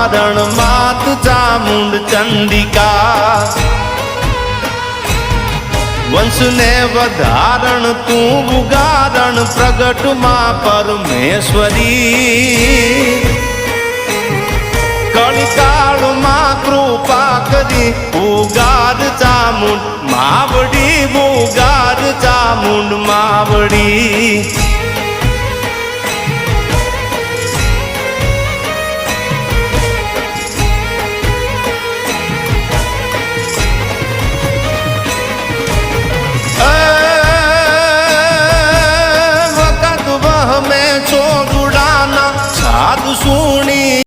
उदाहरण मात चामुंड चंडिका वंश ने वधारण तू उगारण प्रगट मां परमेश्वरी कलिकाल मां कृपा करी उगार चामुंड मावड़ी उगार चामुंड मावड़ी।